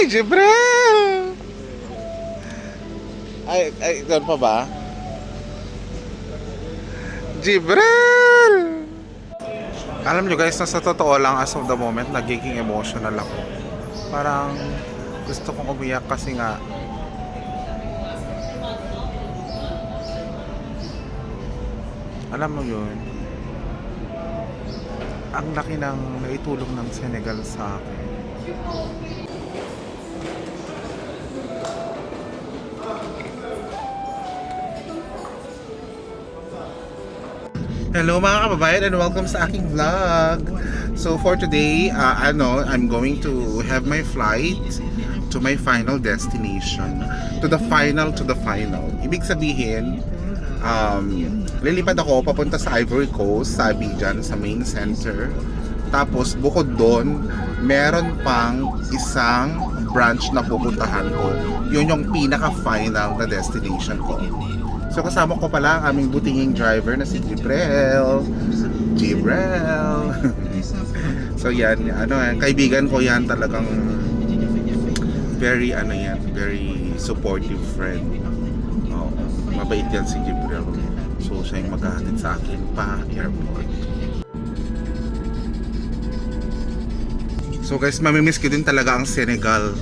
Ay, Jibril! Ay, doon pa ba? Jibril! Alam nyo guys, na sa totoo lang as of the moment, nagiging emotional ako. Parang gusto kong umiyak kasi nga alam mo yun, ang laki ng naitulong ng Senegal sa akin. Hello mga kababayan and welcome sa aking vlog. So for today, I'm going to have my flight to my final destination. To the final. Ibig sabihin, lilipad ako papunta sa Ivory Coast, sa Abidjan, sa main center. Tapos bukod doon, meron pang isang branch na pupuntahan ko. Yun yung pinaka-final na destination ko. So kasama ko pala ang aming butinging driver na si Jibril. So yan, kaibigan ko yan, talagang very supportive friend. Oh, mabait yan si Jibril. So siya yung maghahatid sa akin pa airport. So guys, mamimiss ko din talaga ang Senegal.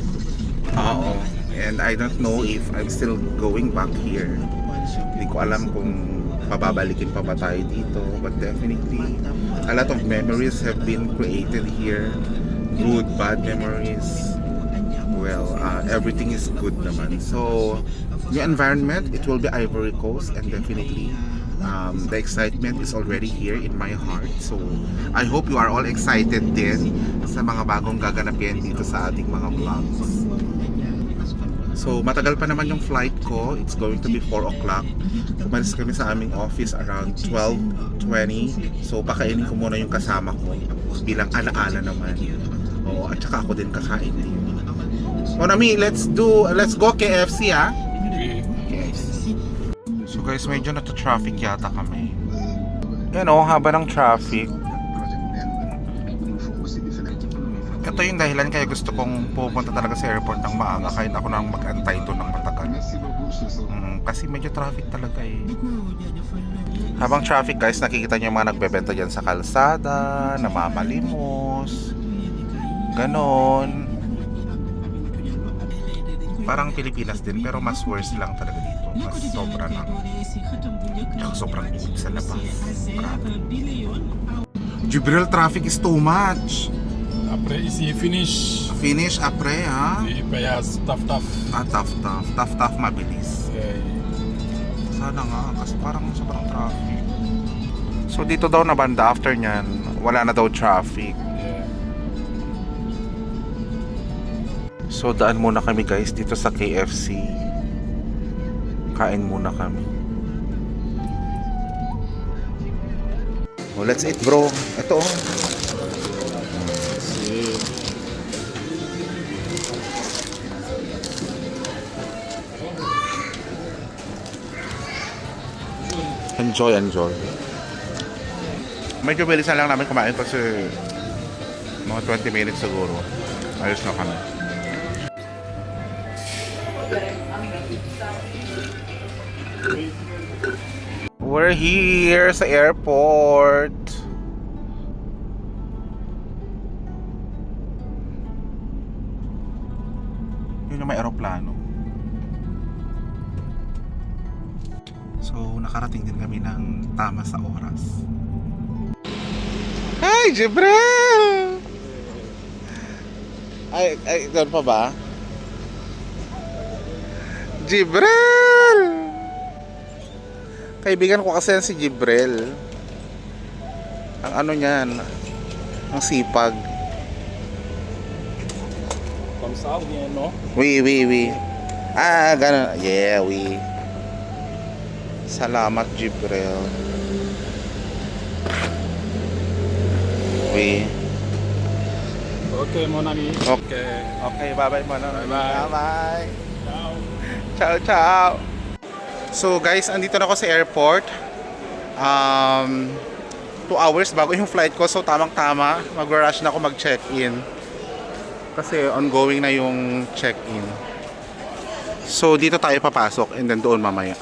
Oo. And I don't know if I'm still going back here. Hindi ko alam kung pababalikin pa ba tayo dito, but definitely a lot of memories have been created here. Good, bad memories. Well, everything is good naman. So the environment, it will be Ivory Coast, and definitely the excitement is already here in my heart. So I hope you are all excited din sa mga bagong gaganapin dito sa ating mga vlogs. So matagal pa naman yung flight ko. It's going to be 4 o'clock. Umalis kami sa aming office around 12:20. So pakainin ko muna yung kasama ko bilang alaala naman. Oo, at saka ako din kakain din. Monami, let's go KFC ha. KFC. So guys, medyo nata-traffic yata kami. Yan o, haba ng traffic. Ito yung dahilan kaya gusto kong pupunta talaga sa airport ng maaga kahit ako nang mag-antay doon ng matagal. Kasi medyo traffic talaga eh. Habang traffic guys, nakikita nyo yung mga nagbebenta dyan sa kalsada, namamalimos, ganon. Parang Pilipinas din pero mas worse lang talaga dito. Mas sobra lang. Tsaka sobrang init sa labas. Jibril, traffic is too much. Après ici finish. Finish après ha? Et payas tough. Tough mabilis. Sana nga kasi parang sobrang traffic. So dito daw na banda after nyan, wala na daw traffic. So daan muna kami guys dito sa KFC. Kain muna kami. Oh, let's eat bro. Ito oh. Enjoy. Medyo bilisan lang namin kumain kasi mga 20 minutes siguro. Ayos na kami. We're here sa airport. Yun yung may aeroplano. So, nakarating din kami ng tama sa oras. Hi, Jibril! Ay, doon pa ba? Jibril! Kaibigan ko kasi yan si Jibril. Ang ano niyan, ang sipag. Kamsa bien, no? Oui. Ganun. Yeah, oui. Salamat, Jibril. Oui. Okay, mon ami. Okay, bye-bye muna. Bye-bye. Bye-bye. Ciao. Ciao. So guys, andito na ako sa airport. 2 hours bago yung flight ko. So tamang-tama, mag-rush na ako mag-check-in. Kasi ongoing na yung check-in. So dito tayo papasok and then doon mamaya.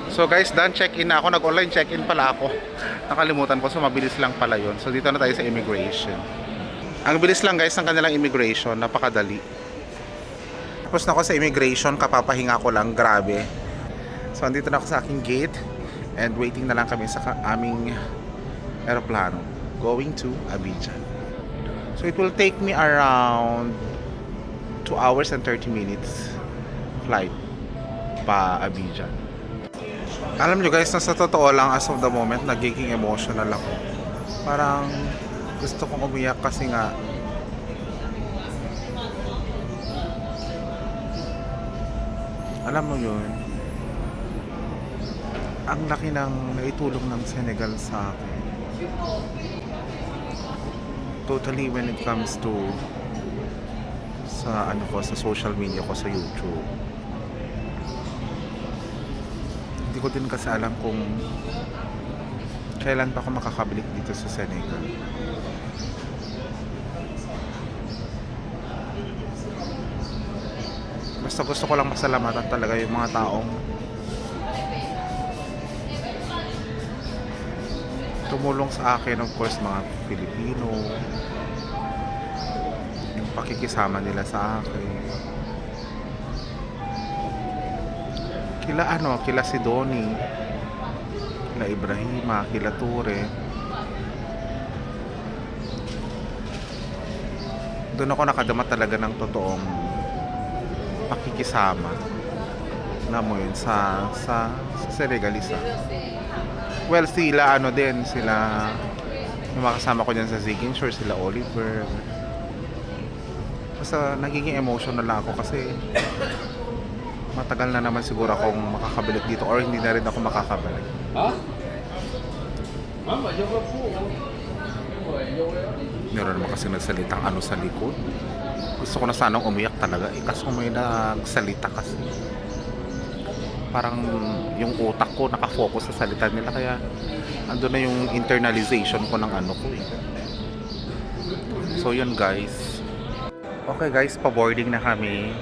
So guys, done check-in na ako. Nag-online check-in pala ako. Nakalimutan ko, so mabilis lang pala yun. So dito na tayo sa immigration. Ang bilis lang guys ng kanilang immigration, napakadali. Tapos na ako sa immigration, kapapahinga ko lang, grabe. So andito na ako sa aking gate and waiting na lang kami sa aming aeroplano going to Abidjan. So it will take me around 2 hours and 30 minutes flight pa Abidjan. Alam nyo guys, na sa totoo lang as of the moment, nagiging emotional ako. Parang gusto kong umiyak kasi nga alam mo yun, ang laki ng naitulong ng Senegal sa akin. Totally when it comes to sa sa social media ko sa YouTube. Hindi ko din kasi alam kung kailan pa ako makakabalik dito sa Senegal. Basta gusto ko lang masalamatan talaga yung mga taong tumulong sa akin, of course, mga Pilipino, yung pakikisama nila sa akin. Kila si Donnie, kila Ibrahima, kila Ture. Doon ako nakadama talaga ng totoong pakikisama na mo yun sa Senegalisa. Well, sila sila yung mga kasama ko dyan sa Zigging Shore, sila Oliver. Basta nagiging emotional lang ako kasi matagal na naman siguro akong makakabalik dito or hindi na rin ako makakabalik. Ha? Mama, joke po. Meron naman kasi nagsalitang sa likod. Gusto ko na sanang umiyak talaga kaso may nagsalita kasi. Parang yung utak ko nakafocus sa salita nila kaya ando na yung internalization ko ng ko eh. So yun guys. Okay guys, pa-boarding na kami.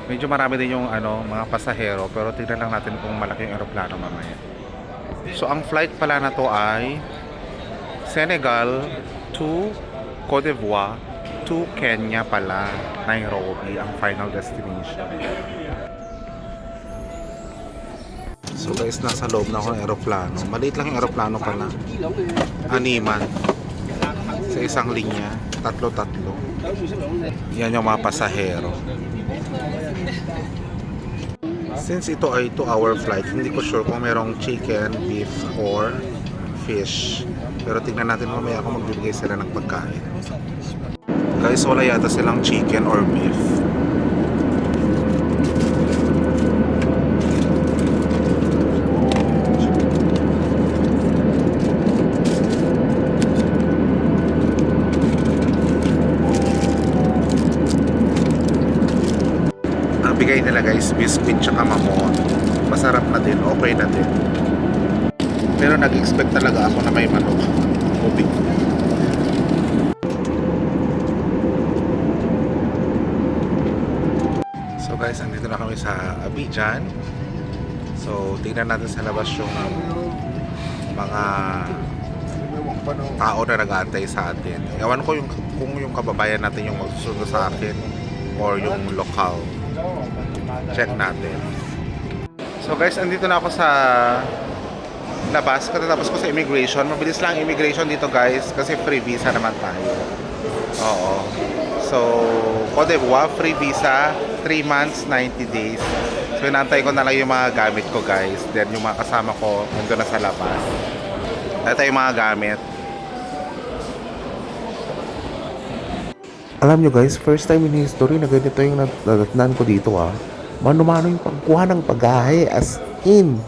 Medyo marami din yung mga pasahero pero tignan lang natin kung malaki yung aeroplano mamaya. So ang flight pala na to ay Senegal to Cote d'Ivoire to Kenya pala, Nairobi ang final destination. So guys, nasa loob na ako ng aeroplano. Maliit lang yung aeroplano pala. Animan. Sa isang linya, tatlo-tatlo. Yan yung mga pasahero. Since ito ay 2-hour flight, hindi ko sure kung merong chicken, beef, or fish. Pero tingnan natin mamaya kung magbibigay sila ng pagkain. Guys, wala yata silang chicken or beef. Ang bigay nila guys, biscuit tsaka mamon. Masarap na din, okay na din. Pero nag-expect talaga ako na may manok. Ubig. So guys, andito na kami sa Abidjan. So tingnan natin sa labas yung mga tao na nag-aantay sa atin. Ewan ko kung yung kababayan natin yung magsusunod sa akin or yung lokal. Check natin. So guys, andito na ako sa labas. Katatapos ko sa immigration. Mabilis lang immigration dito guys kasi free visa naman tayo. Oo. So, Cote d'Ivoire, free visa, 3 months, 90 days. So, inantay ko na lang yung mga gamit ko guys. Then, yung mga kasama ko, nandun na sa labas. Ito yung mga gamit. Alam nyo guys, first time in history na ganito yung nadatnan ko dito Mano-mano yung pagkuha ng pagahe as in.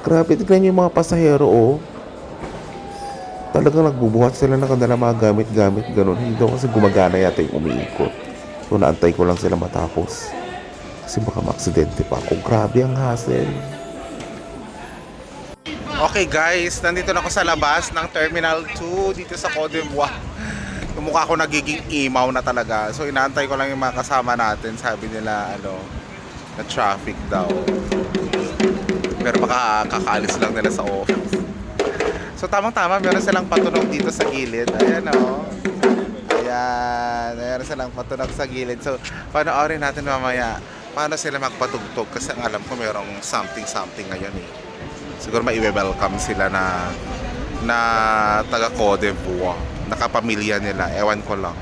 Grabe, tignan nyo yung mga pasahero Talagang nagbubuhat sila ng kanilang mga gamit-gamit ganun. Hindi daw kasi gumagana yata yung umiikot. So naantay ko lang sila matapos. Kasi baka maaksidente pa ako. Grabe ang hassle. Okay guys, nandito na ako sa labas ng Terminal 2 dito sa Cote d'Ivoire. yung mukha ko nagiging imaw na talaga. So inaantay ko lang yung mga kasama natin. Sabi nila na traffic daw. Pero baka kakaalis lang nila sa office. So tamang-tama, meron silang patunog dito sa gilid. Ayan o. Ayan, meron silang patunog sa gilid. So panoorin natin mamaya paano sila magpatugtog. Kasi ang alam ko merong something ngayon eh. Siguro mai-welcome sila na taga Cote d'Ivoire. Nakapamilya nila. Ewan ko lang.